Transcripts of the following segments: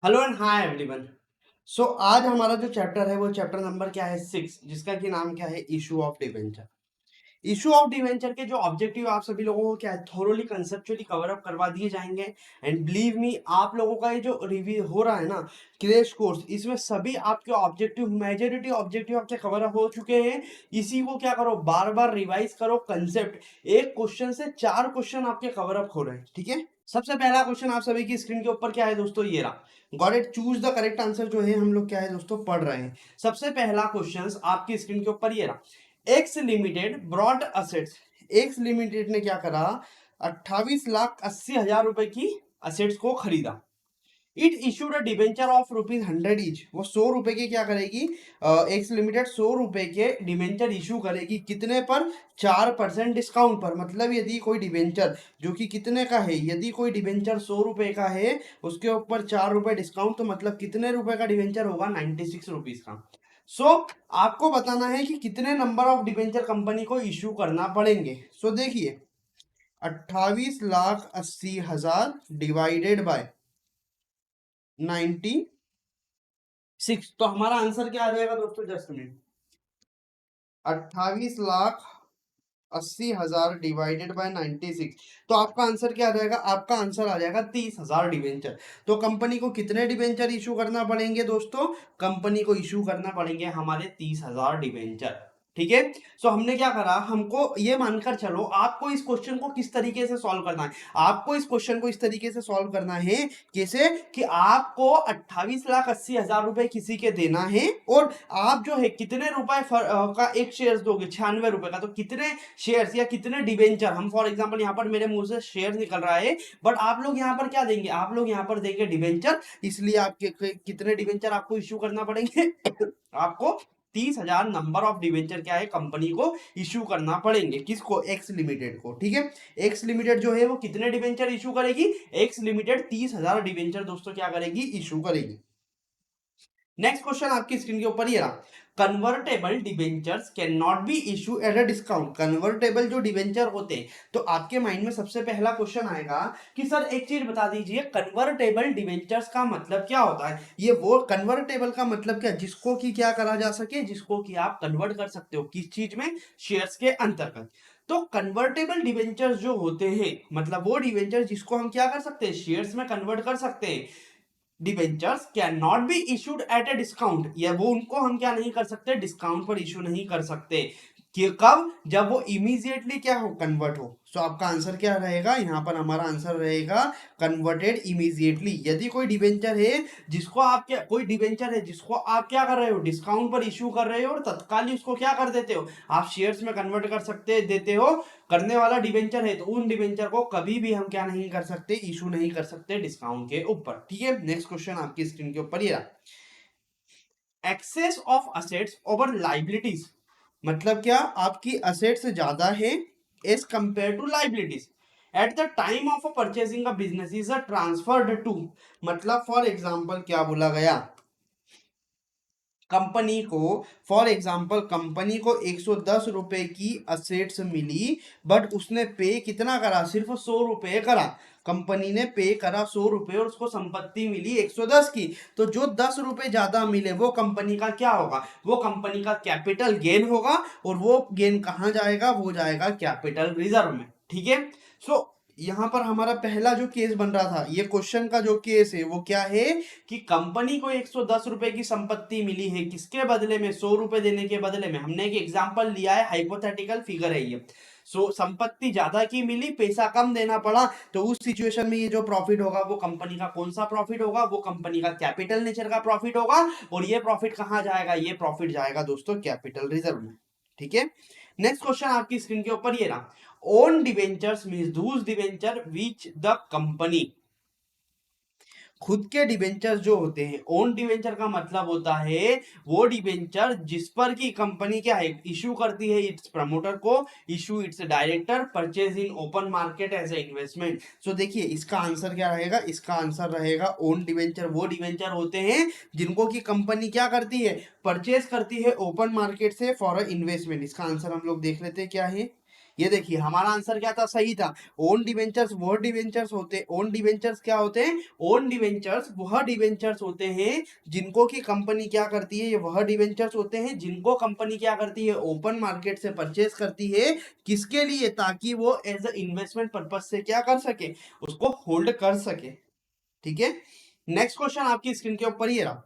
Hello and hi everyone. So आज हमारा जो चैप्टर है वो चैप्टर नंबर क्या है 6, जिसका कि नाम क्या है issue of debenture. Issue of debenture के जो ऑब्जेक्टिव आप सभी लोगों को क्या है थोरोली कंसेप्चुअली कवर अप करवा दिए जाएंगे। एंड बिलीव मी, आप लोगों का ये जो रिव्यू हो रहा है ना क्रैश कोर्स, इसमें सभी आपके ऑब्जेक्टिव मेजोरिटी ऑब्जेक्टिव आपके कवर अप हो चुके हैं। इसी को क्या करो, बार बार रिवाइज करो कंसेप्ट। एक क्वेश्चन से 4 क्वेश्चन आपके कवर अप हो रहे हैं, ठीक है। सबसे पहला क्वेश्चन आप सभी की स्क्रीन के ऊपर क्या है दोस्तों, ये रहा। Got it, choose the correct answer जो है हम लोग क्या है दोस्तों पढ़ रहे हैं। सबसे पहला क्वेश्चन आपकी स्क्रीन के ऊपर ये रहा। X Limited bought assets. X Limited ने क्या करा, 28,80,000 रुपए की असेट्स को खरीदा। It issued a debenture of ₹100 each. वो 100 रुपए के क्या करेगी, एक्स लिमिटेड 100 रुपए के डिबेंचर इशू करेगी। कितने पर, 4% डिस्काउंट पर। मतलब यदि कोई डिबेंचर जो कि कितने का है, यदि कोई डिबेंचर 100 रुपए का है, उसके ऊपर 4 रुपए डिस्काउंट, तो मतलब कितने रुपए का डिबेंचर होगा, 96 रुपीज का। आपको बताना है कि कितने नंबर ऑफ डिबेंचर कंपनी को इशू करना पड़ेंगे। देखिए, 28,80,000 डिवाइडेड बाय 96, तो हमारा आंसर क्या आ जाएगा दोस्तों, जस्ट मिनट। 28,80,000 डिवाइडेड बाय 96, तो आपका आंसर क्या आ जाएगा, आपका आंसर आ जाएगा 30,000 डिवेंचर। तो कंपनी को कितने डिवेंचर इशू करना पड़ेंगे दोस्तों, कंपनी को इशू करना पड़ेंगे हमारे 30,000 डिवेंचर, ठीक है। हमने क्या करा, हमको ये मानकर चलो आपको इस क्वेश्चन को किस तरीके से सॉल्व करना है। आपको इस क्वेश्चन को इस तरीके से सॉल्व करना है, कैसे कि आपको 28,80,000 रुपए किसी के देना है, और आप जो है कितने रुपए का एक शेयर दोगे, 96 रुपए का। तो कितने शेयर्स या कितने डिवेंचर, हम फॉर एग्जांपल यहाँ पर मेरे मुंह से शेयर निकल रहा है, बट आप लोग यहाँ पर क्या देंगे, आप लोग यहाँ पर देंगे डिवेंचर। इसलिए आपके कितने डिवेंचर आपको इश्यू करना पड़ेंगे आपको 30,000 नंबर ऑफ डिवेंचर क्या है कंपनी को इश्यू करना पड़ेंगे। किसको, एक्स लिमिटेड को, ठीक है। एक्स लिमिटेड जो है वो कितने डिवेंचर इश्यू करेगी, एक्स लिमिटेड 30,000 डिवेंचर दोस्तों क्या करेगी, इश्यू करेगी। नेक्स्ट क्वेश्चन आपकी स्क्रीन के ऊपर ये रहा। Convertible debentures can not be issue at a discount. Convertible जो डिबेंचर होते हैं, तो आपके माइंड में सबसे पहला क्वेश्चन आएगा कि सर एक चीज बता दीजिए, कन्वर्टेबल डिबेंचर्स का मतलब क्या होता है। ये वो कन्वर्टेबल का मतलब क्या, जिसको कि क्या करा जा सके, जिसको कि आप कन्वर्ट कर सकते हो किस चीज में, शेयर्स के अंतर्गत। तो कन्वर्टेबल डिबेंचर्स जो होते हैं, मतलब वो डिबेंचर जिसको हम क्या कर सकते हैं, शेयर्स में कन्वर्ट कर सकते हैं। Debentures can not be issued at a discount, या वो उनको हम क्या नहीं कर सकते, डिस्काउंट पर इशू नहीं कर सकते। कि कब, जब वो इमीडिएटली क्या हो, कन्वर्ट हो। आपका आंसर क्या रहेगा, यहाँ पर हमारा आंसर रहेगा कन्वर्टेड इमीडिएटली। यदि कोई डिबेंचर है जिसको आप क्या, कोई डिबेंचर है जिसको आप क्या कर रहे हो, डिस्काउंट पर इशू कर रहे हो, और तत्काल उसको क्या कर देते हो, आप शेयर्स में कन्वर्ट कर सकते देते हो, करने वाला डिबेंचर है, तो उन डिबेंचर को कभी भी हम क्या नहीं कर सकते, इशू नहीं कर सकते डिस्काउंट के ऊपर, ठीक है। नेक्स्ट क्वेश्चन आपकी स्क्रीन के ऊपर ये रहा। Excess of assets over liabilities, मतलब क्या, आपकी असेट्स ज्यादा है as compare to liabilities at the time of purchasing a business is a transferred to. मतलब फॉर एग्जांपल क्या बोला गया, कंपनी को, फॉर एग्जांपल कंपनी को 110 रुपए की असेट्स मिली, बट उसने पे कितना करा, सिर्फ 100 रुपए करा। कंपनी ने पे करा 100 रुपए और उसको संपत्ति मिली 110 की। तो जो 10 रुपए ज्यादा मिले वो कंपनी का क्या होगा, वो कंपनी का कैपिटल गेन होगा, और वो गेन कहाँ जाएगा, वो जाएगा कैपिटल रिजर्व में, ठीक है। यहाँ पर हमारा पहला जो केस बन रहा था, ये क्वेश्चन का जो केस है वो क्या है कि कंपनी को 110 रुपए की संपत्ति मिली है, किसके बदले में, 100 रुपए देने के बदले में। हमने एक एग्जांपल लिया है, हाइपोथेटिकल फिगर है ये। संपत्ति ज्यादा की मिली, पैसा कम देना पड़ा, तो उस सिचुएशन में ये जो प्रॉफिट होगा वो कंपनी का कौन सा प्रॉफिट होगा, वो कंपनी का कैपिटल नेचर का प्रॉफिट होगा। और ये प्रॉफिट कहाँ जाएगा, ये प्रॉफिट जाएगा दोस्तों कैपिटल रिजर्व में, ठीक है। नेक्स्ट क्वेश्चन आपकी स्क्रीन के ऊपर ये रहा। ओन डिवेंचर्स मींस दूस डिवेंचर विच द कंपनी, खुद के डिबेंचर जो होते हैं, ओन डिबेंचर का मतलब होता है वो डिबेंचर जिस पर की कंपनी क्या है, इशू करती है इट्स प्रमोटर को, issue its director, purchase in open market as a investment. देखिए इसका आंसर क्या रहेगा, इसका आंसर रहेगा ओन डिबेंचर वो डिबेंचर होते हैं जिनको की कंपनी क्या करती है, परचेज करती है ओपन मार्केट से फॉर इन्वेस्टमेंट। इसका आंसर हम लोग देख लेते हैं क्या है, ये देखिए हमारा आंसर क्या था, सही था। ओन डिवेंचर्स वह डिवेंचर्स होते, ओन डिवेंचर्स क्या होते हैं, ओन डिवेंचर्स वह डिवेंचर्स होते हैं जिनको की कंपनी क्या करती है, ये वह डिवेंचर्स होते हैं जिनको कंपनी क्या करती है, ओपन मार्केट से परचेस करती है। किसके लिए, ताकि वो एज अ इन्वेस्टमेंट पर्पज से क्या कर सके, उसको होल्ड कर सके। ठीक है, नेक्स्ट क्वेश्चन आपकी स्क्रीन के ऊपर ये रहा,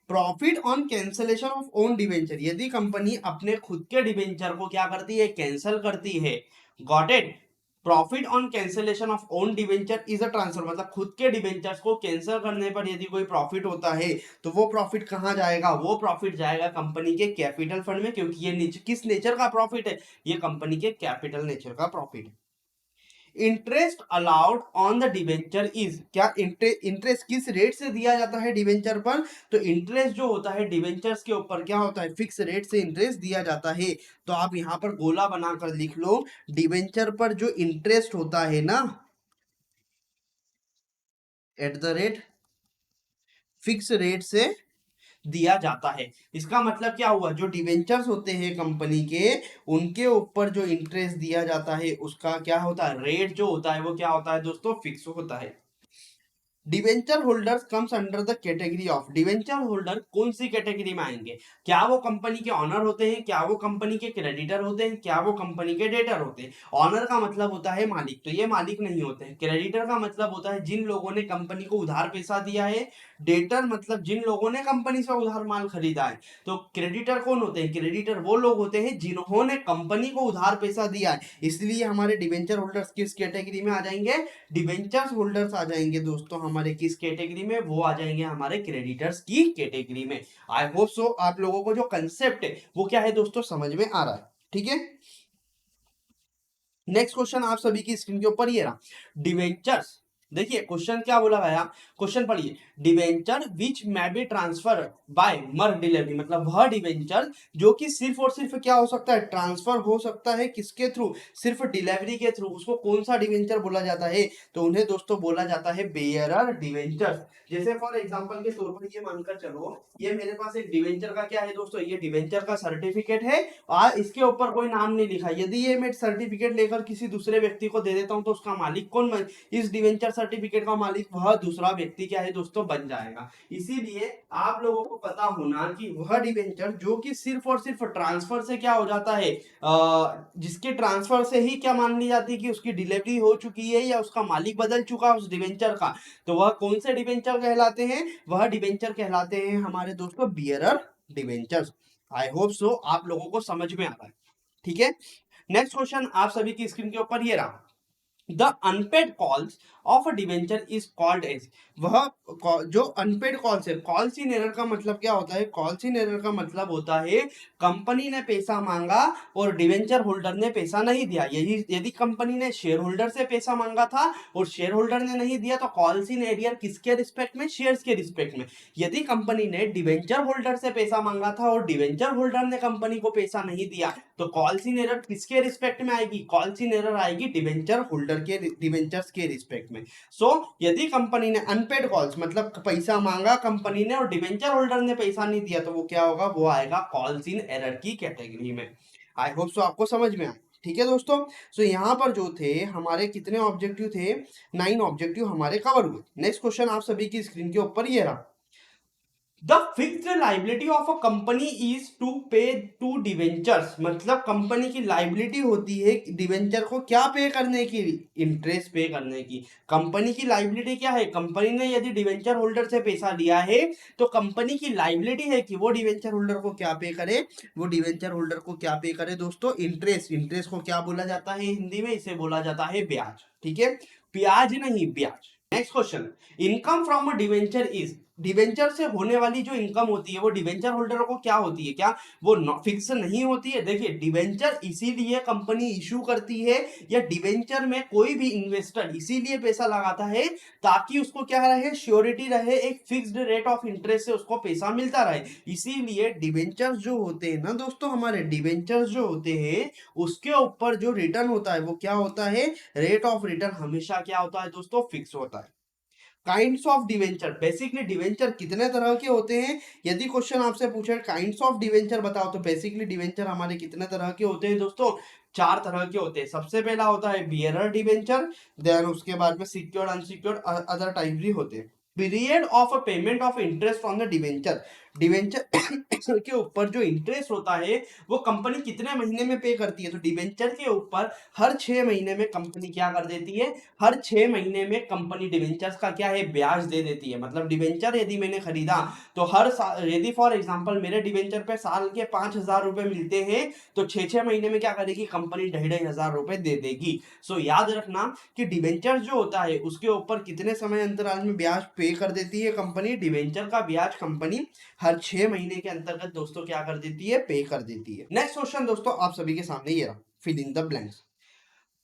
profit on cancellation of own debenture, यदि कंपनी अपने खुद के डिवेंचर को क्या करती है, कैंसिल करती है। Got it, profit on cancellation of own debenture is a transfer, मतलब खुद के डिवेंचर्स को कैंसिल करने पर यदि कोई प्रॉफिट होता है तो वो प्रॉफिट कहां जाएगा, वो प्रॉफिट जाएगा कंपनी के कैपिटल फंड में, क्योंकि ये किस नेचर का प्रॉफिट है, ये कंपनी के कैपिटल नेचर का प्रॉफिट है। Interest allowed on the debenture is, क्या इंटरेस्ट किस रेट से दिया जाता है डिवेंचर पर, तो इंटरेस्ट जो होता है डिवेंचर्स के ऊपर क्या होता है, फिक्स रेट से इंटरेस्ट दिया जाता है। तो आप यहां पर गोला बनाकर लिख लो, डिवेंचर पर जो इंटरेस्ट होता है ना, at the rate fix rate से दिया जाता है। इसका मतलब क्या हुआ, जो डिवेंचर्स होते हैं कंपनी के, उनके ऊपर जो इंटरेस्ट दिया जाता है उसका क्या होता है, रेट जो होता है वो क्या होता है दोस्तों, फिक्स होता है। Debenture holders comes under the category of, debenture holder कौन सी कैटेगरी में आएंगे, क्या वो कंपनी के ऑनर होते हैं, क्या वो कंपनी के क्रेडिटर होते हैं, क्या वो कंपनी के डेटर होते हैं। ऑनर का मतलब होता है मालिक, तो ये मालिक नहीं होते हैं। क्रेडिटर का मतलब होता है जिन लोगों ने कंपनी को उधार पैसा दिया है। डेटर मतलब जिन लोगों ने कंपनी से उधार माल खरीदा है। तो क्रेडिटर कौन होते हैं, क्रेडिटर वो लोग होते हैं जिन्होंने कंपनी को उधार पैसा दिया है। इसलिए हमारे डिवेंचर होल्डर्स किस कैटेगरी में आ जाएंगे, डिवेंचर्स होल्डर्स आ जाएंगे दोस्तों हमारे किस कैटेगरी में, वो आ जाएंगे हमारे क्रेडिटर्स की कैटेगरी में। आई होप सो आप लोगों को जो कंसेप्ट है वो क्या है दोस्तों, समझ में आ रहा है। ठीक है, नेक्स्ट क्वेश्चन आप सभी की स्क्रीन के ऊपर ये रहा, डिवेंचर्स, देखिए क्वेश्चन क्या बोला गया, क्वेश्चन पढ़िए, debenture which may be transfer by मर डिलीवरी, मतलब वह डिवेंचर जो कि सिर्फ और सिर्फ क्या हो सकता है, ट्रांसफर हो सकता है किसके थ्रू, सिर्फ डिलीवरी के थ्रू, उसको कौन सा डिवेंचर बोला जाता है, तो उन्हें दोस्तों बोला जाता है बेयरर डिवेंचर। जैसे फॉर एग्जांपल के तौर पर ये मानकर चलो, ये मेरे पास एक डिवेंचर का क्या है दोस्तों, ये डिवेंचर का सर्टिफिकेट है, और इसके ऊपर कोई नाम नहीं लिखा। यदि ये मैं सर्टिफिकेट लेकर किसी दूसरे व्यक्ति को दे देता हूं तो उसका मालिक कौन इस डिवेंचर सर्टिफिकेट का मालिक वह दूसरा व्यक्ति क्या है दोस्तों, बन जाएगा। इसीलिए आप लोगों को पता होना कि वह डिवेंचर जो कि सिर्फ और सिर्फ ट्रांसफर से क्या हो जाता है, जिसके ट्रांसफर से ही क्या मान ली जाती है कि उसकी डिलीवरी हो चुकी है या उसका मालिक बदल चुका है उस डिवेंचर का, तो वह कौन से डिवेंचर कहलाते हैं, वह डिवेंचर कहलाते हैं हमारे दोस्तों बियरर डिवेंचर्स। आई होप सो आप लोगों को समझ में आ रहा है। ठीक है, नेक्स्ट क्वेश्चन आप सभी की स्क्रीन के ऊपर ये रहा, the unpaid calls of a debenture is called as, वह जो अनपेड कॉल्स है, कॉल्स इन एरर का मतलब क्या होता है, कॉल्स इन एरर का मतलब होता है कंपनी ने पैसा मांगा और डिवेंचर होल्डर ने पैसा नहीं दिया। यही यदि कंपनी ने शेयर होल्डर से पैसा मांगा था और शेयर होल्डर ने नहीं दिया तो कॉल्स इन एरियर किसके रिस्पेक्ट में, शेयर्स के रिस्पेक्ट में। यदि कंपनी ने डिवेंचर होल्डर से पैसा मांगा था और डिवेंचर होल्डर ने कंपनी को पैसा नहीं दिया तो कॉल्स इन एरर किसके रिस्पेक्ट में आएगी, कॉल्स इन एरर आएगी डिवेंचर होल्डर के, डिवेंचर्स के रिस्पेक्ट में। सो यदि कंपनी ने अनपेड कॉल्स मतलब पैसा मांगा कंपनी ने और डिवेंचर होल्डर ने पैसा नहीं दिया तो वो क्या होगा, वो आएगा कॉल्स इन एरर की कैटेगरी में। आई होप सो आपको समझ में आए। ठीक है दोस्तों, सो यहाँ पर जो थे हमारे कितने ऑब्जेक्टिव थे, 9 ऑब्जेक्टिव हमारे कवर हुए। नेक्स्ट क्वेश्चन आप सभी की स्क्रीन के ऊपर ये रहा, the fixed liability of a company is to pay to debentures, मतलब कंपनी की लाइबिलिटी होती है डिवेंचर को क्या पे करने की, इंटरेस्ट पे करने की। कंपनी की लाइबिलिटी क्या है, कंपनी ने यदि डिवेंचर होल्डर से पैसा लिया है तो कंपनी की लाइबिलिटी है कि वो डिवेंचर होल्डर को क्या पे करे, वो डिवेंचर होल्डर को क्या पे करे दोस्तों, इंटरेस्ट। इंटरेस्ट को क्या बोला जाता है हिंदी में, इसे बोला जाता है ब्याज। ठीक है, ब्याज नहीं ब्याज। Next question, income from a debenture is, debenture से होने वाली जो इनकम होती है वो डिवेंचर होल्डर को क्या होती है, क्या वो फिक्स नहीं होती है। देखिए डिवेंचर इसीलिए कंपनी इशू करती है या डिवेंचर में कोई भी इन्वेस्टर इसीलिए पैसा लगाता है ताकि उसको क्या रहे, श्योरिटी रहे, एक फिक्स्ड रेट ऑफ इंटरेस्ट से उसको पैसा मिलता रहे। इसीलिए डिवेंचर्स जो होते हैं ना दोस्तों, हमारे डिवेंचर्स जो होते हैं उसके ऊपर जो रिटर्न होता है वो क्या होता है, रेट ऑफ रिटर्न हमेशा क्या होता है दोस्तों, फिक्स होता है। Kinds of debenture, basically debenture कितने तरह के होते हैं, यदि क्वेश्चन आपसे पूछे काइंड्स ऑफ डिवेंचर बताओ, तो बेसिकली डिवेंचर हमारे कितने तरह के होते हैं दोस्तों, 4 तरह के होते हैं। सबसे पहला होता है बियरर डिवेंचर, देन उसके बाद में सिक्योर्ड अनसिक्योर्ड अदर टाइप भी होते हैं। Period of payment of interest on the debenture, debenture के ऊपर जो इंटरेस्ट होता है वो कंपनी कितने महीने में पे करती है, तो डिवेंचर के ऊपर हर 6 महीने में कंपनी क्या कर देती है, हर 6 महीने में कंपनी डिवेंचर्स का क्या है, ब्याज दे देती है। मतलब डिवेंचर यदि मैंने खरीदा तो हर साल, यदि फॉर एग्जांपल मेरे डिवेंचर पे साल के 5,000 रुपए मिलते हैं, तो 6 6 महीने में क्या करेगी कंपनी, 2,500 रुपए दे देगी। सो याद रखना कि डिवेंचर जो होता है उसके ऊपर कितने समय अंतराल में ब्याज पे कर देती है कंपनी, डिवेंचर का ब्याज कंपनी हर 6 महीने के अंतर्गत दोस्तों क्या कर देती है, पे कर देती है। नेक्स्ट क्वेश्चन दोस्तों आप सभी के सामने ये रहा, fill in the blanks.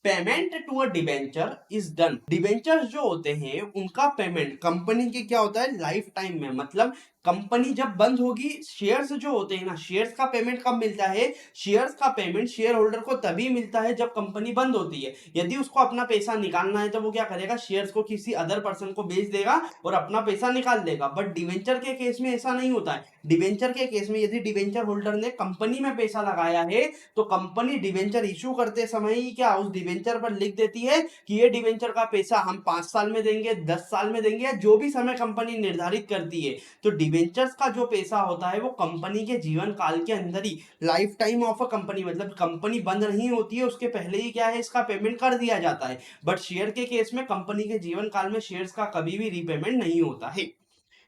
Payment to a debenture is done, debenture जो होते हैं उनका पेमेंट कंपनी के क्या होता है, लाइफ टाइम में। मतलब कंपनी जब बंद होगी, शेयर्स जो होते हैं ना, शेयर्स का पेमेंट कब मिलता है, शेयर्स का पेमेंट शेयर होल्डर को तभी मिलता है जब कंपनी बंद होती है। यदि उसको अपना पैसा निकालना है तो वो क्या करेगा, शेयर्स को किसी अदर पर्सन को बेच देगा और अपना पैसा निकाल लेगा। बट डिवेंचर के केस में ऐसा नहीं होता है। डिवेंचर के केस में यदि डिवेंचर होल्डर ने कंपनी में पैसा लगाया है तो कंपनी डिवेंचर इशू करते समय ही क्या उस डिवेंचर पर लिख देती है कि ये डिवेंचर का पैसा हम 5 साल में देंगे, 10 साल में देंगे, या जो भी समय कंपनी निर्धारित करती है। तो डिवेंचर्स का जो पैसा होता है वो कंपनी के जीवन काल के अंदर ही, lifetime of a company, मतलब कंपनी बंद नहीं होती है उसके पहले ही क्या है, इसका पेमेंट कर दिया जाता है। बट शेयर के केस में कंपनी के जीवन काल में शेयर्स का कभी भी रीपेमेंट नहीं होता है।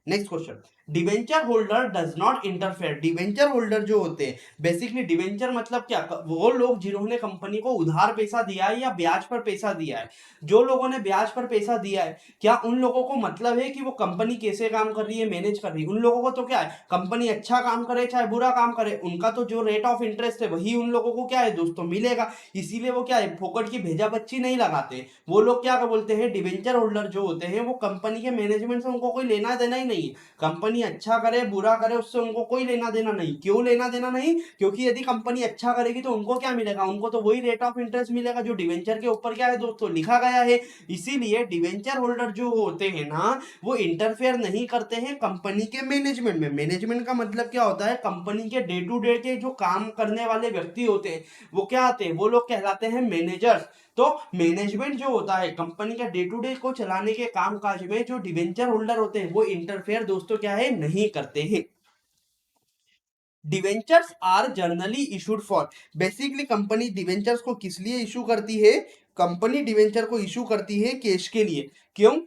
Next question, debenture holder does not interfere, debenture holder जो होते हैं, बेसिकली डिवेंचर मतलब क्या, वो लोग जिन्होंने कंपनी को उधार पैसा दिया है या ब्याज पर पैसा दिया है। जो लोगों ने ब्याज पर पैसा दिया है, क्या उन लोगों को मतलब है कि वो कंपनी कैसे काम कर रही है, मैनेज कर रही है। उन लोगों को तो क्या है, कंपनी अच्छा काम करे चाहे बुरा काम करे, उनका तो जो रेट ऑफ इंटरेस्ट है वही उन लोगों को क्या है दोस्तों मिलेगा। इसीलिए वो क्या है, फोकट की भेजा बच्ची नहीं लगाते। वो लोग क्या बोलते हैं, डिवेंचर होल्डर जो होते हैं वो कंपनी के मैनेजमेंट से उनको कोई लेना देना ही नहीं। कंपनी अच्छा करे बुरा करे उससे उनको कोई लेना देना नहीं। क्यों लेना देना नहीं, क्योंकि यदि कंपनी अच्छा करेगी तो उनको क्या मिलेगा, उनको तो वही रेट ऑफ इंटरेस्ट मिलेगा जो डिवेंचर के ऊपर क्या है दोस्तों लिखा गया है। इसीलिए डिवेंचर होल्डर जो होते हैं ना, वो इंटरफेयर नहीं करते हैं कंपनी के मैनेजमेंट में। मैनेजमेंट का मतलब क्या होता है, कंपनी के डे टू डे के जो काम करने वाले व्यक्ति होते हैं वो क्या आते हैं, वो लोग कहलाते हैं मैनेजर्स। तो मैनेजमेंट जो होता है कंपनी के डे टू डे को चलाने के काम काज में, जो डिवेंचर होल्डर होते हैं वो इंटरफेयर दोस्तों क्या है, नहीं करते हैं। Debentures are generally issued for, basically company debentures को किस लिए इशू करती है, कंपनी डिवेंचर को इशू करती है कैश के लिए। क्यों,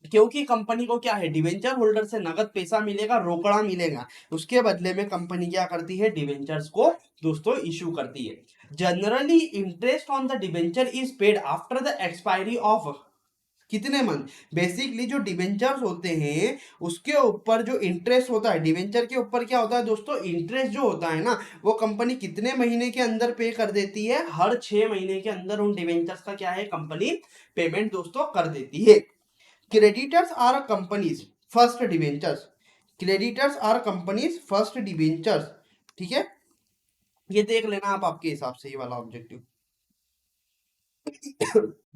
क्योंकि कंपनी को क्या है, डिवेंचर होल्डर से नगद पैसा मिलेगा, रोकड़ा मिलेगा, उसके बदले में कंपनी क्या करती है, डिवेंचर्स को दोस्तों इशू करती है। Generally interest on the debenture is paid after the expiry of कितने मंथ, बेसिकली जो डिवेंचर्स होते हैं उसके ऊपर जो इंटरेस्ट होता है, डिवेंचर के ऊपर क्या होता है दोस्तों, इंटरेस्ट जो होता है ना, वो कंपनी कितने महीने के अंदर पे कर देती है, हर 6 महीने के अंदर उन डिवेंचर्स का क्या है, कंपनी पेमेंट दोस्तों कर देती है। Creditors are companies first debentures, creditors are companies first debentures, ठीक है, ये देख लेना आप आपके हिसाब से ये वाला ऑब्जेक्टिव।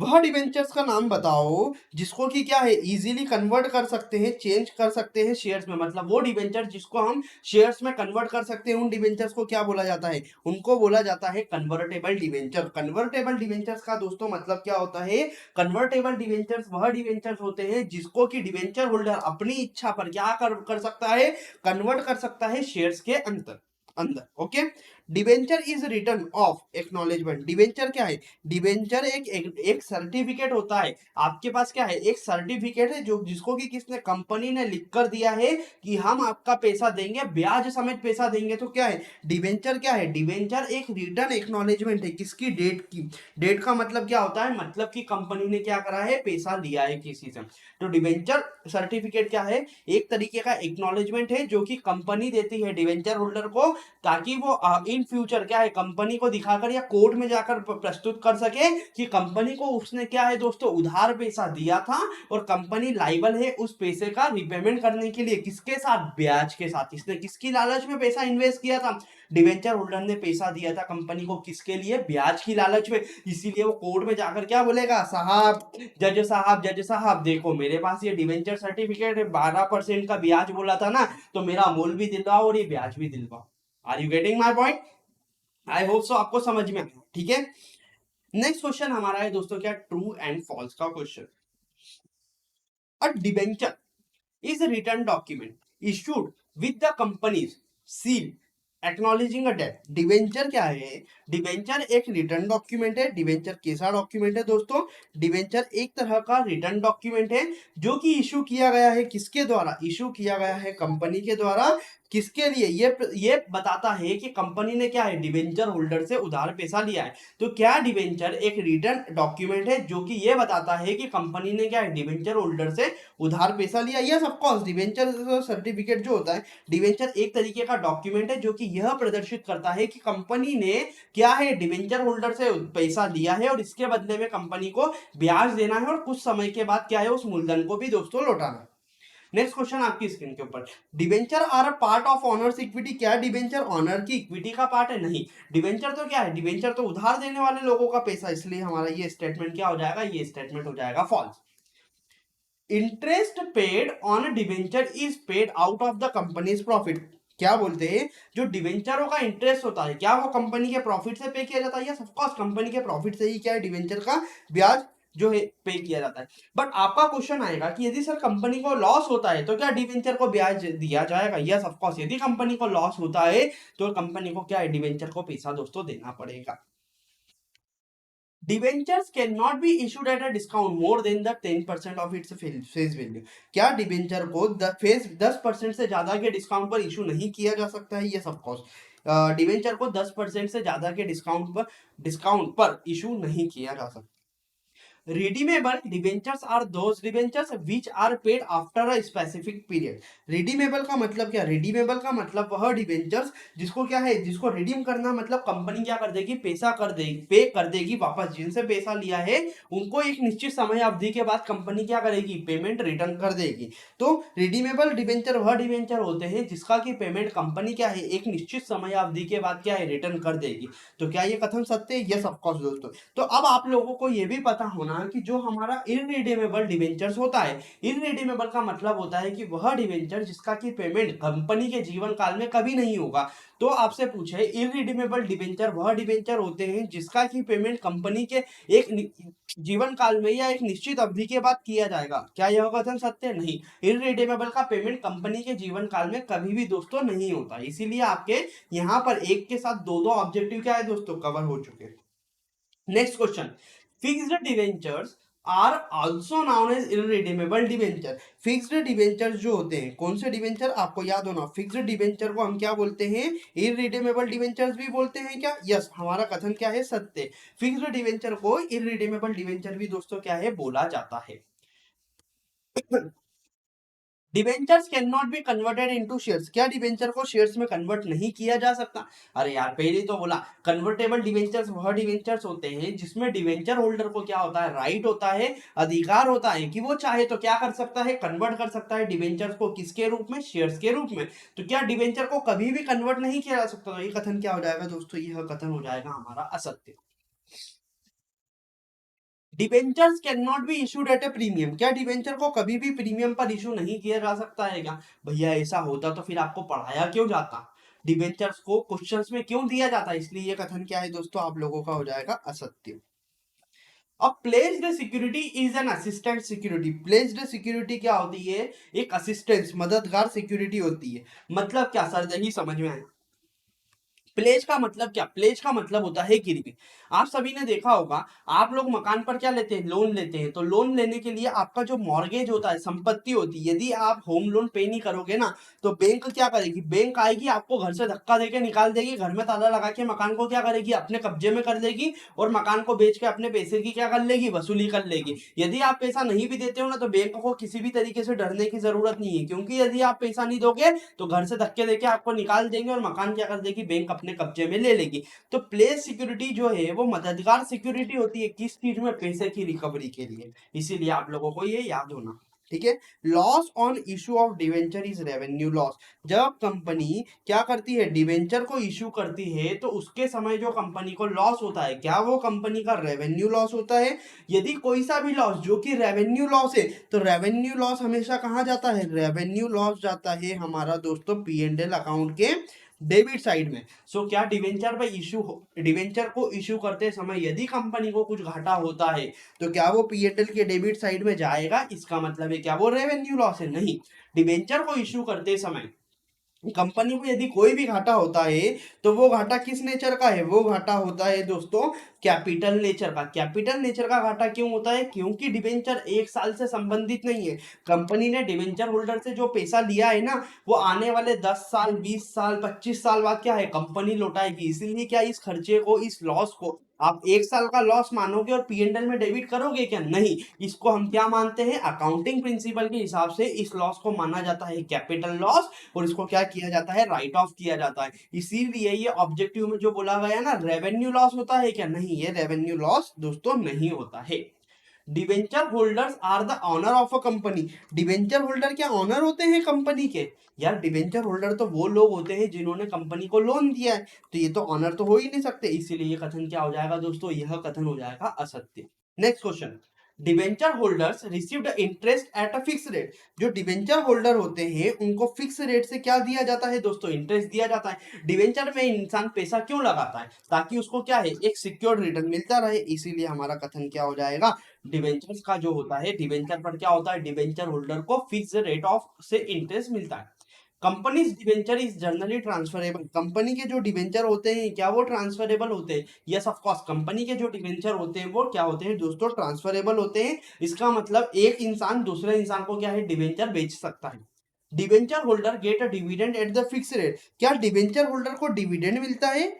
वह डिवेंचर्स का नाम बताओ जिसको कि क्या है, इजीली कन्वर्ट कर सकते हैं, चेंज कर सकते हैं शेयर्स में। मतलब वो डिवेंचर जिसको हम शेयर्स में कन्वर्ट कर सकते हैं, उन डिवेंचर्स को क्या बोला जाता है, उनको बोला जाता है कन्वर्टेबल डिवेंचर। कन्वर्टेबल डिवेंचर्स का दोस्तों मतलब क्या होता है, कन्वर्टेबल डिवेंचर्स वह डिवेंचर्स होते हैं जिसको कि डिवेंचर होल्डर अपनी इच्छा पर क्या कर सकता है, कन्वर्ट कर सकता है शेयर्स के अंदर अंदर। Okay, debenture is return of acknowledgement, debenture क्या है, डिवेंचर एक सर्टिफिकेट होता है। आपके पास क्या है, एक सर्टिफिकेट है जो जिसको कि किसने, कंपनी ने लिख कर दिया है कि हम आपका पैसा देंगे, ब्याज समेत पैसा देंगे। तो क्या है डिवेंचर, क्या है डिवेंचर, एक रिटर्न एक्नॉलेजमेंट है, किसकी, डेट की। डेट का मतलब क्या होता है, मतलब कि कंपनी ने क्या करा है, पैसा लिया है किसी से। तो डिवेंचर सर्टिफिकेट क्या है, एक तरीके का एक्नॉलेजमेंट है जो कि कंपनी देती है डिवेंचर होल्डर को, ताकि वो इन फ्यूचर क्या है कंपनी को दिखाकर या कोर्ट में जाकर प्रस्तुत कर सके कि कंपनी को उसने क्या है दोस्तों उधार पैसा दिया था और कंपनी लायबल है उस पैसे का रिपेमेंट करने के लिए, किसके साथ, ब्याज के साथ। इसने किसकी लालच में पैसा इन्वेस्ट किया था, डिवेंचर होल्डर ने पैसा दिया था कंपनी को, किसके लिए, ब्याज की लालच में। इसीलिए वो कोर्ट में जाकर क्या बोलेगा, साहब जज साहब देखो मेरे पास ये डिवेंचर सर्टिफिकेट है, 12% का ब्याज बोला था ना, तो मेरा मूल भी दिलवाओ और ये ब्याज भी दिलवाओ। Are you getting my point? I hope so आपको समझ में आया। ठीक है, नेक्स्ट क्वेश्चन हमारा है दोस्तों क्या, ट्रू एंड फॉल्स का question. A debenture is a written document issued with the company's seal acknowledging a debt। Debenture क्या है, डिवेंचर एक रिटर्न डॉक्यूमेंट है। डिवेंचर कैसा डॉक्यूमेंट है दोस्तों, डिवेंचर एक तरह का रिटर्न डॉक्यूमेंट है जो कि इशू किया गया है, किसके द्वारा इशू किया गया है, कंपनी के द्वारा। किसके लिए, ये बताता है कि कंपनी ने क्या है डिवेंचर होल्डर से उधार पैसा लिया है। तो क्या डिवेंचर एक रिटर्न डॉक्यूमेंट है जो कि ये बताता है कि कंपनी ने क्या है डिवेंचर होल्डर से उधार पैसा लिया। Yes of course, debenture certificate जो होता है, डिवेंचर एक तरीके का डॉक्यूमेंट है जो कि यह प्रदर्शित करता है कि कंपनी ने क्या है डिवेंचर होल्डर से पैसा लिया है और इसके बदले में कंपनी को ब्याज देना है और कुछ समय के बाद क्या है उस मूलधन को भी दोस्तों लौटाना है। नेक्स्ट क्वेश्चन आपकी स्क्रीन के ऊपर, debenture are a part of owners equity. क्या डिवेंचर ऑनर की इक्विटी का पार्ट है? नहीं, डिवेंचर तो क्या है, डिवेंचर तो उधार देने वाले लोगों का पैसा, इसलिए हमारा ये स्टेटमेंट क्या हो जाएगा, ये स्टेटमेंट हो जाएगा false. Interest paid on debenture is paid out of the company's profit. क्या बोलते हैं, जो डिवेंचरों का इंटरेस्ट होता है क्या वो कंपनी के प्रॉफिट से पे किया जाता है? यस ऑफ कोर्स, कंपनी के प्रॉफिट से ही क्या है डिवेंचर का ब्याज जो है पे किया जाता है। बट आपका क्वेश्चन आएगा कि यदि सर कंपनी को लॉस होता है तो क्या डिवेंचर को ब्याज दिया जाएगा? यस ऑफ कोर्स, यदि कंपनी को लॉस होता है तो कंपनी को क्या है डिवेंचर को पैसा दोस्तों देना पड़ेगा। Debentures can not be issued at a discount more than the 10% of its face value. क्या डिवेंचर को 10% से ज्यादा के डिस्काउंट पर इशू नहीं किया जा सकता है? ये सब कोर्स डिवेंचर को 10% से ज्यादा के डिस्काउंट पर इशू नहीं किया जा सकता। Redeemable debentures are those debentures which are paid after a specific period. Redeemable का मतलब क्या, रिडीमेबल का मतलब वह डिवेंचर्स जिसको क्या है, जिसको रिडीम करना मतलब कंपनी क्या कर देगी, पैसा कर देगी, पे कर देगी वापस, जिनसे पैसा लिया है उनको एक निश्चित समय अवधि के बाद कंपनी क्या करेगी, पेमेंट रिटर्न कर देगी। तो रिडीमेबल डिवेंचर वह डिवेंचर होते हैं जिसका की पेमेंट कंपनी क्या है एक निश्चित समय अवधि के बाद क्या है रिटर्न कर देगी। तो क्या ये कथन सत्य है? यस ऑफ कोर्स दोस्तों। तो अब आप लोगों को यह भी पता होना कि जो हमारा इररिडीमेबल डिवेंचर्स होता है, इररिडीमेबल का मतलब होता है कि वह डिवेंचर जिसका की पेमेंट कंपनी के जीवन काल में कभी नहीं होगा। तो आपसे पूछे इररिडीमेबल डिवेंचर वह डिवेंचर होते हैं जिसका की पेमेंट कंपनी के एक जीवन काल में या एक निश्चित अवधि के बाद किया जाएगा। क्या यह कथन सत्य है? नहीं, इररिडीमेबल का पेमेंट कंपनी के जीवन काल में कभी भी दोस्तों नहीं होता। इसीलिए आपके यहाँ पर एक के साथ दो दो ऑब्जेक्टिव क्या है दोस्तों कवर हो चुके हैं। Next question, fixed debentures are also known as irredeemable debenture. Fixed debenture जो होते हैं, कौन से डिवेंचर आपको याद होना, फिक्स्ड डिवेंचर को हम क्या बोलते हैं, इररिडीमेबल डिवेंचर्स भी बोलते हैं क्या? यस, हमारा कथन क्या है, सत्य। फिक्स्ड डिवेंचर को इररिडीमेबल डिवेंचर भी दोस्तों क्या है बोला जाता है। Debentures can not be converted into shares. क्या डिवेंचर को शेयर्स में कन्वर्ट नहीं किया जा सकता? अरे यार पहले तो बोला, कन्वर्टेबल डिवेंचर्स वह डिवेंचर्स होते हैं जिसमें डिवेंचर होल्डर को क्या होता है, राइट होता है, अधिकार होता है कि वो चाहे तो क्या कर सकता है, कन्वर्ट कर सकता है डिवेंचर्स को, किसके रूप में, शेयर्स के रूप में। तो क्या डिवेंचर को कभी भी कन्वर्ट नहीं किया जा सकता? तो ये कथन क्या हो जाएगा दोस्तों, यह कथन हो जाएगा हमारा असत्य। Debentures can not be issued at A premium. क्या डिवेंचर को कभी भी प्रीमियम पर इशू नहीं किया जा सकता है क्या? भैया ऐसा होता तो फिर आपको पढ़ाया क्यों जाता, डिवेंचर्स को क्वेश्चंस में क्यों दिया जाता? इसलिए ये कथन क्या है दोस्तों आप लोगों का हो जाएगा असत्य। अब pledged security is an assistant security. Pledged security क्या होती है, एक असिस्टेंस मददगार सिक्योरिटी होती है। मतलब क्या सर, यही समझ में आया। प्लेज का मतलब क्या, प्लेज का मतलब होता है गिरवी। आप सभी ने देखा होगा, आप लोग मकान पर क्या लेते हैं, लोन लेते हैं। तो लोन लेने के लिए आपका जो मॉर्गेज होता है, संपत्ति होती है, यदि आप होम लोन पे नहीं करोगे ना तो बैंक क्या करेगी, बैंक आएगी आपको घर से धक्का देके निकाल देगी, घर में ताला लगा के मकान को क्या करेगी, अपने कब्जे में कर लेगी और मकान को बेच के अपने पैसे की क्या कर लेगी, वसूली कर लेगी। यदि आप पैसा नहीं भी देते हो ना तो बैंक को किसी भी तरीके से डरने की जरूरत नहीं है, क्योंकि यदि आप पैसा नहीं दोगे तो घर से धक्के देके आपको निकाल देंगे और मकान क्या कर देगी, बैंक अपने कब्जे में ले लेगी। तो प्लेज सिक्योरिटी जो है वो मददगार सिक्योरिटी होती है किस चीज में, पैसे की रिकवरी के लिए, इसीलिए आप लोगों को ये याद होना। ठीक है। Loss on issue of debenture is revenue loss. जब कंपनी क्या करती है, डिवेंचर को इशू करती है, तो उसके समय जो कंपनी को लॉस होता है, क्या वो कंपनी का रेवेन्यू लॉस होता है? यदि कोई सा भी लॉस जो कि रेवेन्यू लॉस है, तो रेवेन्यू लॉस हमेशा कहाँ जाता है? रेवेन्यू लॉस जाता है हमारा दोस्तों P&L अकाउंट के डेबिट साइड में। सो क्या डिवेंचर पे डिवेंचर को इशू करते समय यदि कंपनी को कुछ घाटा होता है, तो क्या वो P&L के डेबिट साइड में जाएगा? इसका मतलब है क्या वो रेवेन्यू लॉस है? नहीं। डिवेंचर को इशू करते समय कंपनी को यदि कोई भी घाटा होता है, तो वो घाटा किस नेचर का है? वो घाटा होता है दोस्तों कैपिटल नेचर का। कैपिटल नेचर का घाटा क्यों होता है? क्योंकि डिवेंचर एक साल से संबंधित नहीं है। कंपनी ने डिवेंचर होल्डर से जो पैसा लिया है ना, वो आने वाले 10 साल, 20 साल, 25 साल बाद क्या है, कंपनी लौटाएगी। इसीलिए क्या इस खर्चे को, इस लॉस को आप एक साल का लॉस मानोगे और P&L में डेबिट करोगे क्या? नहीं। इसको हम क्या मानते हैं? अकाउंटिंग प्रिंसिपल के हिसाब से इस लॉस को माना जाता है कैपिटल लॉस, और इसको क्या किया जाता है? राइट ऑफ किया जाता है। इसीलिए ये ऑब्जेक्टिव में जो बोला गया ना, रेवेन्यू लॉस होता है क्या? नहीं, ये रेवेन्यू लॉस दोस्तों नहीं होता है। Debenture holders are the owner of a company. Debenture holder क्या ऑनर होते हैं कंपनी के? यार डिवेंचर होल्डर तो वो लोग होते हैं जिन्होंने कंपनी को लोन दिया है, तो ये तो ऑनर तो हो ही नहीं सकते। इसीलिए ये कथन क्या हो जाएगा दोस्तों? यह कथन हो जाएगा असत्य। Next question, debenture holders received interest at a fix rate. जो डिवेंचर होल्डर होते हैं उनको फिक्स रेट से क्या दिया जाता है दोस्तों? इंटरेस्ट दिया जाता है। डिवेंचर में इंसान पैसा क्यों लगाता है? ताकि उसको क्या है, एक सिक्योर्ड रिटर्न मिलता रहे। इसीलिए हमारा कथन क्या हो जाएगा? डिवेंचर्स का जो होता है, डिवेंचर पर क्या होता है, डिवेंचर होल्डर को फिक्स रेट ऑफ से इंटरेस्ट मिलता है। Companies debenture is generally transferable. Company के जो डिवेंचर होते हैं क्या वो ट्रांसफरेबल होते हैं? यस ऑफ कोर्स, कंपनी के जो डिवेंचर होते हैं वो क्या होते हैं दोस्तों? ट्रांसफरेबल होते हैं। इसका मतलब एक इंसान दूसरे इंसान को क्या है, डिवेंचर बेच सकता है। Debenture holder get a dividend at the fix rate. क्या डिवेंचर होल्डर को डिविडेंड मिलता है?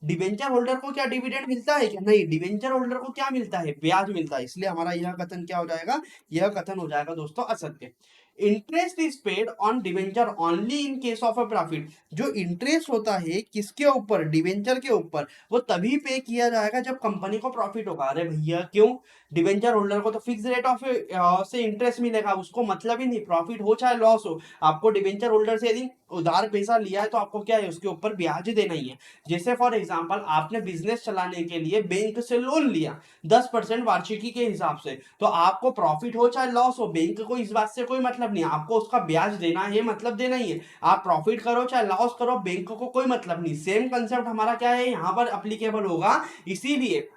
डिवेंचर होल्डर को क्या डिविडेंड मिलता है क्या? नहीं, डिवेंचर होल्डर को क्या मिलता है? ब्याज मिलता है। इसलिए हमारा यह कथन क्या हो जाएगा? यह कथन हो जाएगा दोस्तों असत्य। Interest is paid on debenture only in case of a profit. जो इंटरेस्ट होता है किसके ऊपर? डिवेंचर के ऊपर। वो तभी पे किया जाएगा जब कंपनी को प्रॉफिट होगा। अरे भैया क्यों? डिवेंचर होल्डर को तो फिक्स रेट ऑफ से इंटरेस्ट मिलेगा, उसको मतलब ही नहीं प्रॉफिट हो चाहे लॉस हो। आपको डिवेंचर होल्डर से यदि उधार पैसा लिया है तो आपको क्या है, उसके ऊपर ब्याज देना ही है। जैसे फॉर एग्जांपल आपने बिजनेस चलाने के लिए बैंक से लोन लिया 10% वार्षिकी के हिसाब से, तो आपको प्रॉफिट हो चाहे लॉस हो, बैंक को इस बात से कोई मतलब नहीं, आपको उसका ब्याज देना है, मतलब देना ही है। आप प्रॉफिट करो चाहे लॉस करो, बैंक को कोई मतलब नहीं। सेम कंसेप्ट हमारा क्या है, यहाँ पर अप्लीकेबल होगा। इसीलिए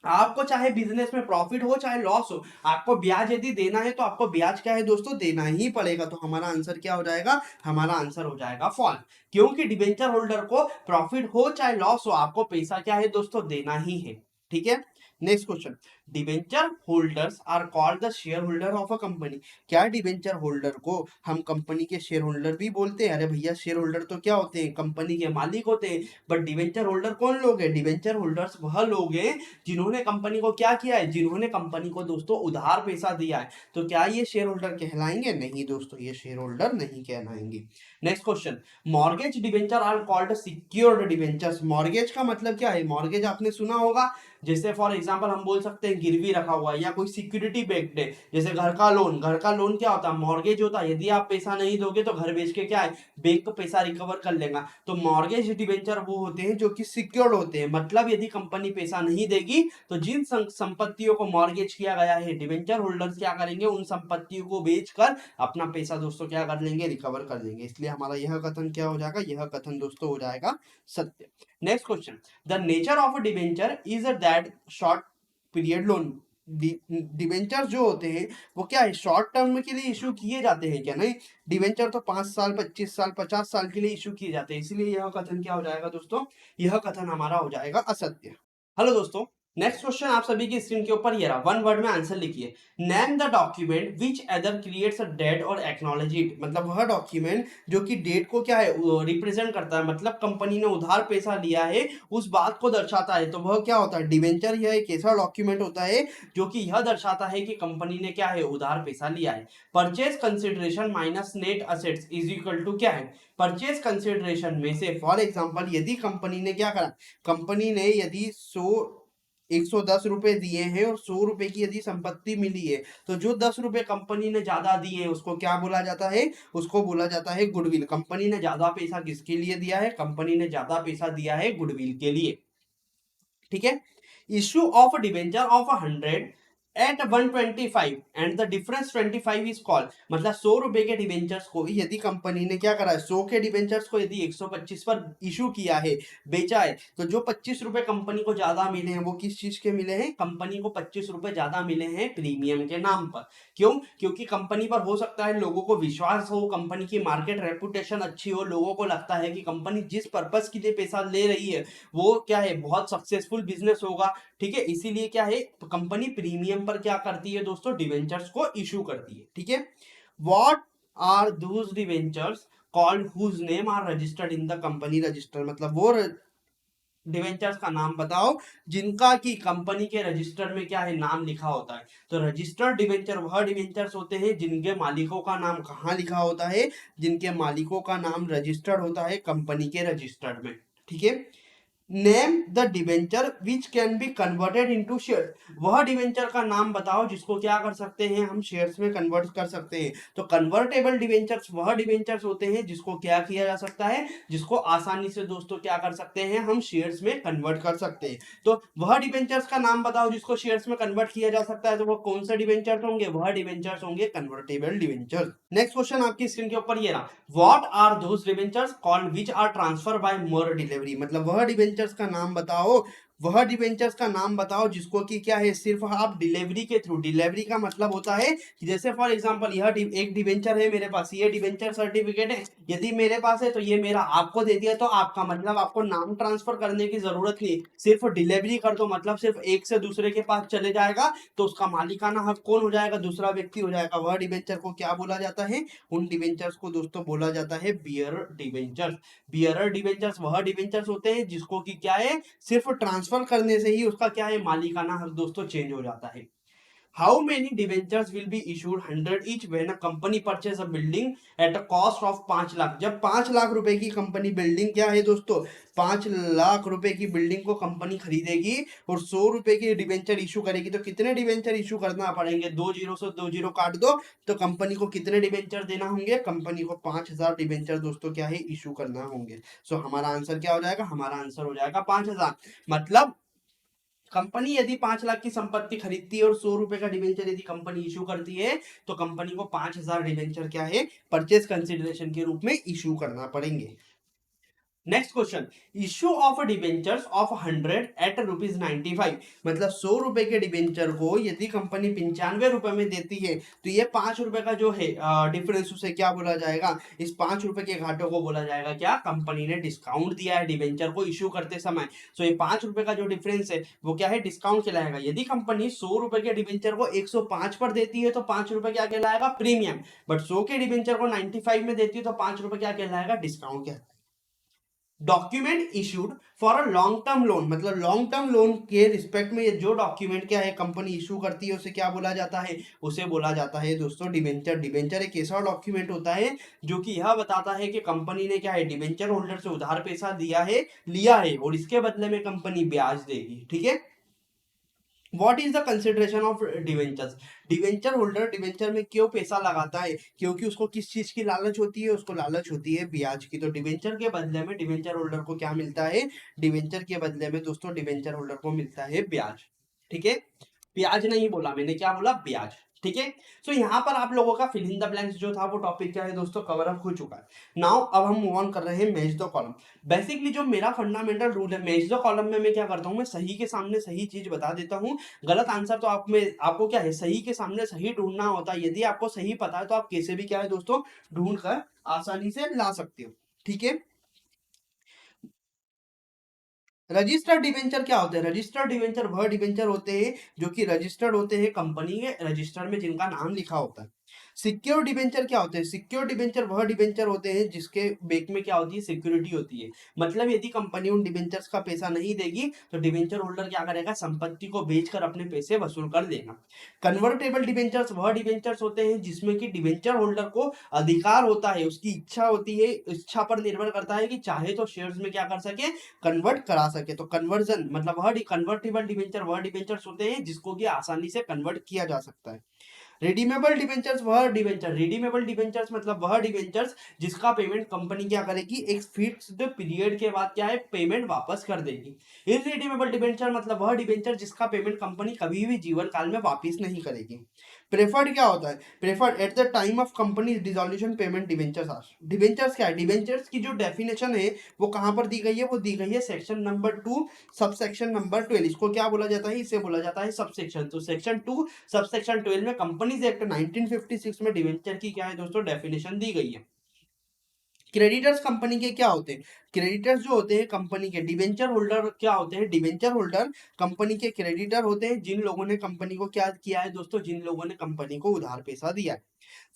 आपको चाहे बिजनेस में प्रॉफिट हो चाहे लॉस हो, आपको ब्याज यदि देना है तो आपको ब्याज क्या है दोस्तों? देना ही पड़ेगा। तो हमारा आंसर क्या हो जाएगा? हमारा आंसर हो जाएगा फॉल्स, क्योंकि डिबेंचर होल्डर को प्रॉफिट हो चाहे लॉस हो, आपको पैसा क्या है दोस्तों? देना ही है। ठीक है। Next question, debenture holders are called the shareholder of a company. क्या डिबेंचर होल्डर को हम कंपनी के शेयर होल्डर भी बोलते हैं? अरे भैया शेयर होल्डर तो क्या होते हैं? कंपनी के मालिक होते हैं। बट डिबेंचर होल्डर कौन लोग हैं? डिबेंचर होल्डर्स वह लोग हैं जिन्होंने कंपनी को क्या किया है, जिन्होंने कंपनी को दोस्तों उधार पैसा दिया है। तो क्या ये शेयर होल्डर कहलाएंगे? नहीं दोस्तों, ये शेयर होल्डर नहीं कहलाएंगे। Next question, mortgage debenture are called secured debentures. Mortgage का मतलब क्या है? मॉर्गेज आपने सुना होगा, जैसे फॉर एग्जांपल हम बोल सकते हैं गिरवी रखा हुआ है या कोई सिक्योरिटी बेस्ड है। जैसे घर का लोन, घर का लोन क्या होता है? मॉर्गेज होता है। यदि आप पैसा नहीं दोगे तो घर बेच के क्या है, बैंक पैसा रिकवर कर लेगा। तो मॉर्गेज डिबेंचर वो होते हैं जो कि सिक्योर्ड होते हैं। मतलब यदि कंपनी पैसा नहीं देगी तो जिन संपत्तियों को मॉर्गेज किया गया है, डिबेंचर होल्डर्स क्या करेंगे, उन संपत्तियों को बेचकर अपना पैसा दोस्तों क्या कर लेंगे, रिकवर कर लेंगे। इसलिए हमारा यह कथन क्या हो जाएगा? यह कथन दोस्तों हो जाएगा सत्य। Next question, the nature of a debenture is that short period loan. Debenture जो होते हैं वो क्या है, शॉर्ट टर्म के लिए इशू किए जाते हैं क्या? नहीं, डिबेंचर तो 5 साल, 25 साल, 50 साल के लिए इशू किए जाते हैं। इसलिए यह कथन क्या हो जाएगा दोस्तों? यह कथन हमारा हो जाएगा असत्य। हेलो दोस्तों, नेक्स्ट क्वेश्चन आप सभी की स्क्रीन के ऊपर ये रहा, वन वर्ड में आंसर लिखिए। Name the document which other creates a debt और एक्नॉलेज इट, मतलब वह डॉक्यूमेंट जो कि डेट को क्या है रिप्रेजेंट करता है, मतलब कंपनी ने उधार पैसा लिया है उस बात को दर्शाता है, तो वह क्या होता है, डिवेंचर। यह एक ऐसा डॉक्यूमेंट होता है जो कि यह दर्शाता है कि कंपनी ने क्या है उधार पैसा लिया है। Purchase consideration minus net assets is equal to क्या है, परचेज कंसिडरेशन में से फॉर एग्जांपल यदि कंपनी ने क्या करा, कंपनी ने यदि 110 रुपए दिए हैं और 100 रुपए की यदि संपत्ति मिली है, तो जो 10 रुपए कंपनी ने ज्यादा दिए हैं उसको क्या बोला जाता है, उसको बोला जाता है गुडविल। कंपनी ने ज्यादा पैसा किसके लिए दिया है, कंपनी ने ज्यादा पैसा दिया है गुडविल के लिए। ठीक है। Issue of debenture of 100 at 125 and the difference 25 is called, मतलब 100 रुपए के डिवेंचर्स को यदि कंपनी ने क्या करा है, 100 के डिवेंचर्स को यदि 125 पर इशू किया है, बेचा है, तो जो 25 रुपए कंपनी को ज्यादा मिले हैं वो किस चीज के मिले हैं, कंपनी को 25 रुपए ज्यादा मिले हैं प्रीमियम के नाम पर। क्यों, क्योंकि कंपनी पर हो सकता है लोगों को विश्वास हो, कंपनी की मार्केट रेपुटेशन अच्छी हो, लोगों को लगता है कि कंपनी जिस पर्पस के लिए पैसा ले रही है वो क्या है बहुत सक्सेसफुल बिजनेस होगा। ठीक है, इसीलिए क्या है कंपनी प्रीमियम पर क्या करती है दोस्तों, डिवेंचर्स को इशू करती है। ठीक है। What are those debentures called whose name are registered in the company register, मतलब वो डिवेंचर्स का नाम बताओ जिनका की कंपनी के रजिस्टर में क्या है नाम लिखा होता है। तो रजिस्टर्ड डिवेंचर वह डिवेंचर्स होते हैं जिनके मालिकों का नाम कहाँ लिखा होता है, जिनके मालिकों का नाम रजिस्टर्ड होता है कंपनी के रजिस्टर्ड में। ठीक है। Name the debenture which can be converted into share, वह डिवेंचर का नाम बताओ जिसको क्या कर सकते हैं हम शेयर्स में कन्वर्ट कर सकते हैं। तो कन्वर्टेबल डिवेंचर्स वह डिवेंचर्स होते हैं जिसको क्या किया जा सकता है, जिसको आसानी से दोस्तों क्या कर सकते हैं हम शेयर्स में कन्वर्ट कर सकते हैं। तो वह डिवेंचर्स का नाम बताओ जिसको शेयर्स में कन्वर्ट किया जा सकता है, तो वो कौन से डिवेंचर्स होंगे, वह डिवेंचर्स होंगे कन्वर्टेबल डिवेंचर। नेक्स्ट क्वेश्चन आपकी स्क्रीन के ऊपर ये रहा, what are those debentures called which are transfer by more delivery, मतलब वह डिवेंचर्स का नाम बताओ, वह डिवेंचर्स का नाम बताओ जिसको कि क्या है सिर्फ आप डिलीवरी के थ्रू, डिलीवरी का मतलब होता है कि जैसे फॉर एग्जांपल यह एक डिवेंचर है मेरे पास, ये डिवेंचर सर्टिफिकेट है, यदि मेरे पास है तो ये मेरा आपको दे दिया, तो आपका मतलब आपको नाम ट्रांसफर करने की जरूरत नहीं, सिर्फ डिलीवरी कर दो, मतलब सिर्फ एक से दूसरे के पास चले जाएगा, तो उसका मालिकाना हक कौन हो जाएगा, दूसरा व्यक्ति हो जाएगा। वह डिवेंचर को क्या बोला जाता है, उन डिवेंचर्स को दोस्तों बोला जाता है बियरर डिवेंचर्स। बियरर डिवेंचर्स वह डिवेंचर्स होते हैं जिसको कि क्या है सिर्फ ट्रांसफर करने से ही उसका क्या है मालिकाना हक दोस्तों चेंज हो जाता है। How many debentures will be issued 100 each when a company purchase a building at a cost of 5 lakh, जब 5 लाख रुपए की कंपनी बिल्डिंग क्या है दोस्तों, 5 लाख रुपए की बिल्डिंग को कंपनी खरीदेगी और 100 रुपए की डिवेंचर इशू करेगी, तो कितने डिवेंचर इशू करना पड़ेंगे, 2 जीरो से 2 जीरो काट दो, तो कंपनी को कितने डिवेंचर देना होंगे, कंपनी को 5,000 डिवेंचर दोस्तों क्या है इशू करना होंगे। सो हमारा आंसर क्या हो जाएगा, हमारा आंसर हो जाएगा 5,000। मतलब कंपनी यदि 5 लाख की संपत्ति खरीदती है और 100 रुपए का डिवेंचर यदि कंपनी इशू करती है, तो कंपनी को 5,000 डिवेंचर क्या है परचेज कंसिडरेशन के रूप में इशू करना पड़ेंगे। Next question, issue of debentures of 100 at ₹95, मतलब 100 रुपए के डिवेंचर को यदि कंपनी 95 रुपए में देती है, तो ये 5 रुपए का जो है डिफरेंस उसे क्या बोला जाएगा, इस 5 रुपए के घाटों को बोला जाएगा क्या, कंपनी ने डिस्काउंट दिया है डिवेंचर को इश्यू करते समय। सो ये 5 रुपए का जो डिफरेंस है वो क्या है डिस्काउंट कहलाएगा। यदि कंपनी 100 रुपए के डिवेंचर को 105 पर देती है तो 5 रुपए क्या कहलाएगा प्रीमियम, बट 100 के डिवेंचर को 95 में देती है तो 5 रुपए क्या कहलाएगा डिस्काउंट। क्या document issued for a long term loan, मतलब लॉन्ग टर्म लोन के रिस्पेक्ट में ये जो डॉक्यूमेंट क्या है कंपनी इशू करती है उसे क्या बोला जाता है, उसे बोला जाता है दोस्तों डिवेंचर। डिवेंचर एक ऐसा डॉक्यूमेंट होता है जो कि यह बताता है कि कंपनी ने क्या है डिवेंचर होल्डर से उधार पैसा दिया है, लिया है और इसके बदले में कंपनी ब्याज देगी। ठीक है। What is the consideration of debentures, debenture holder debenture में क्यों पैसा लगाता है, क्योंकि उसको किस चीज की लालच होती है, उसको लालच होती है ब्याज की। तो डिवेंचर के बदले में डिवेंचर होल्डर को क्या मिलता है, डिवेंचर के बदले में दोस्तों डिवेंचर होल्डर को मिलता है ब्याज। ठीक है, ब्याज नहीं बोला मैंने, क्या बोला ब्याज। ठीक है। सो यहाँ पर आप लोगों का फिल इन द ब्लैंक्स जो था वो टॉपिक क्या है दोस्तों कवर अप हो चुका है। नाउ अब हम मूव ऑन कर रहे हैं मैच द कॉलम। बेसिकली जो मेरा फंडामेंटल रूल है मैच द कॉलम में मैं क्या करता हूँ, मैं सही के सामने सही चीज बता देता हूँ, गलत आंसर तो आप में आपको क्या है सही के सामने सही ढूंढना होता है। यदि आपको सही पता है तो आप कैसे भी क्या है दोस्तों ढूंढ कर आसानी से ला सकते हो। ठीक है। रजिस्टर्ड डिबेंचर क्या होते हैं? रजिस्टर्ड डिबेंचर वह डिबेंचर होते हैं जो कि रजिस्टर्ड होते हैं, कंपनी के रजिस्टर में जिनका नाम लिखा होता है। सिक्योर डिबेंचर क्या होते हैं? सिक्योर डिबेंचर वह डिबेंचर होते हैं जिसके बैक में क्या होती है? सिक्योरिटी होती है। मतलब यदि कंपनी उन डिबेंचर्स का पैसा नहीं देगी तो डिबेंचर होल्डर क्या करेगा? संपत्ति को बेचकर अपने पैसे वसूल कर देगा। कन्वर्टेबल डिबेंचर्स वह डिबेंचर्स होते हैं जिसमें कि डिबेंचर होल्डर को अधिकार होता है, उसकी इच्छा होती है, इच्छा पर निर्भर करता है कि चाहे तो शेयर्स में क्या कर सके? कन्वर्ट करा सके। तो कन्वर्जन मतलब वह कन्वर्टेबल डिबेंचर वह डिबेंचर्स होते हैं जिसको कि आसानी से कन्वर्ट किया जा सकता है। रिडीमेबल डिबेंचर्स वह डिबेंचर रिडीमेबल डिबेंचर्स मतलब वह डिबेंचर्स जिसका पेमेंट कंपनी क्या करेगी? एक फिक्स्ड पीरियड के बाद क्या है? पेमेंट वापस कर देगी। इररिडीमेबल डिबेंचर मतलब वह डिबेंचर जिसका पेमेंट कंपनी कभी भी जीवन काल में वापस नहीं करेगी। प्रेफर्ड क्या होता है? Preferred at the time of company dissolution payment debentures are. Debentures क्या है? डिबेंचर्स की जो डेफिनेशन है वो कहां पर दी गई है? वो दी गई है section number 2 sub section number 12। इसको क्या बोला जाता है? इसे बोला जाता है सब सेक्शन। तो सेक्शन 2 सब सेक्शन 12 में कंपनीज एक्ट 1956 में डिवेंचर की क्या है दोस्तों? डेफिनेशन दी गई है। क्रेडिटर्स कंपनी के क्या होते हैं? क्रेडिटर्स जो होते हैं कंपनी के, डिवेंचर होल्डर क्या होते हैं? डिवेंचर होल्डर कंपनी के क्रेडिटर होते हैं जिन लोगों ने कंपनी को क्या किया है दोस्तों? जिन लोगों ने कंपनी को उधार पैसा दिया है।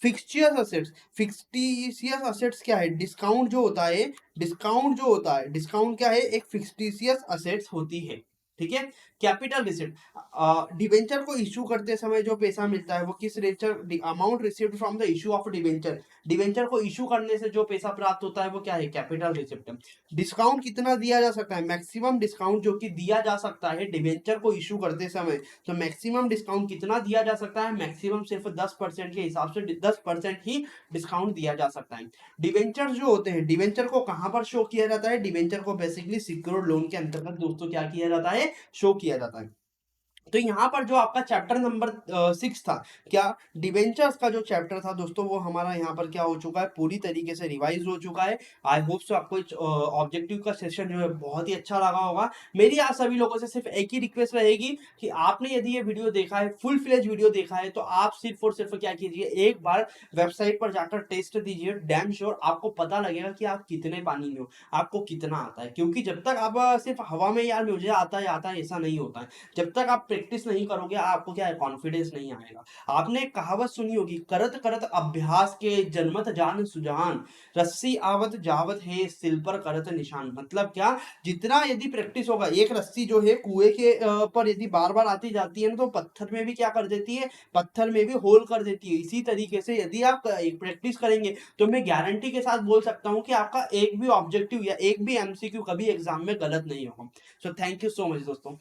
फिक्सचियस असेट्स, फिक्सटिशियस असेट्स क्या है? डिस्काउंट जो होता है, डिस्काउंट जो होता है, डिस्काउंट क्या है? एक फिक्सटिशियस असेट्स होती है। ठीक है। कैपिटल रिसिप्ट, डिवेंचर को इशू करते समय जो पैसा मिलता है वो किस रेचर amount received from the issue of debenture, debenture को इशू करने से जो पैसा प्राप्त होता है वो क्या है? Capital receipt. डिस्काउंट कितना दिया जा सकता है? मैक्सिमम डिस्काउंट जो कि दिया जा सकता है डिवेंचर को इशू करते समय, तो मैक्सिमम डिस्काउंट कितना दिया जा सकता है? मैक्सिमम सिर्फ 10% के हिसाब से 10% ही डिस्काउंट दिया जा सकता है। डिवेंचर जो होते हैं, डिवेंचर को कहां पर शो किया जाता है? डिवेंचर को बेसिकली सिक्योर्ड लोन के अंतर्गत दोस्तों क्या किया जाता है? शो किया जाता है। तो यहाँ पर जो आपका चैप्टर नंबर 6 था, क्या डिवेंचर्स का जो चैप्टर था दोस्तों वो हमारा यहाँ पर क्या हो चुका है? पूरी तरीके से रिवाइज हो चुका है। आई होप सो आपको ऑब्जेक्टिव का सेशन जो है बहुत ही अच्छा लगा होगा। मेरी आप सभी लोगों से सिर्फ एक ही रिक्वेस्ट रहेगी कि आपने यदि ये वीडियो देखा है, फुल फ्लेज वीडियो देखा है, तो आप सिर्फ और सिर्फ क्या कीजिए? एक बार वेबसाइट पर जाकर टेस्ट दीजिए। डैम श्योर आपको पता लगेगा कि आप कितने पानी में हो, आपको कितना आता है। क्योंकि जब तक आप सिर्फ हवा में यार मुझे आता है ऐसा नहीं होता है। जब तक आप प्रैक्टिस नहीं करोगे आपको क्या है? कॉन्फिडेंस नहीं आएगा। आपने एक कहावत सुनी होगी, करत करत अभ्यास के जन्मत जान सुजान, रस्सी आवत जावत है सिल पर करत निशान। मतलब क्या? जितना यदि प्रैक्टिस होगा, एक रस्सी जो है कुएं के पर यदि बार बार आती जाती है ना तो पत्थर में भी क्या कर देती है? पत्थर में भी होल कर देती है। इसी तरीके से यदि आप प्रैक्टिस करेंगे तो मैं गारंटी के साथ बोल सकता हूं कि आपका एक भी ऑब्जेक्टिव या एक भी एमसीक्यू कभी एग्जाम में गलत नहीं होगा। So thank you so much दोस्तों।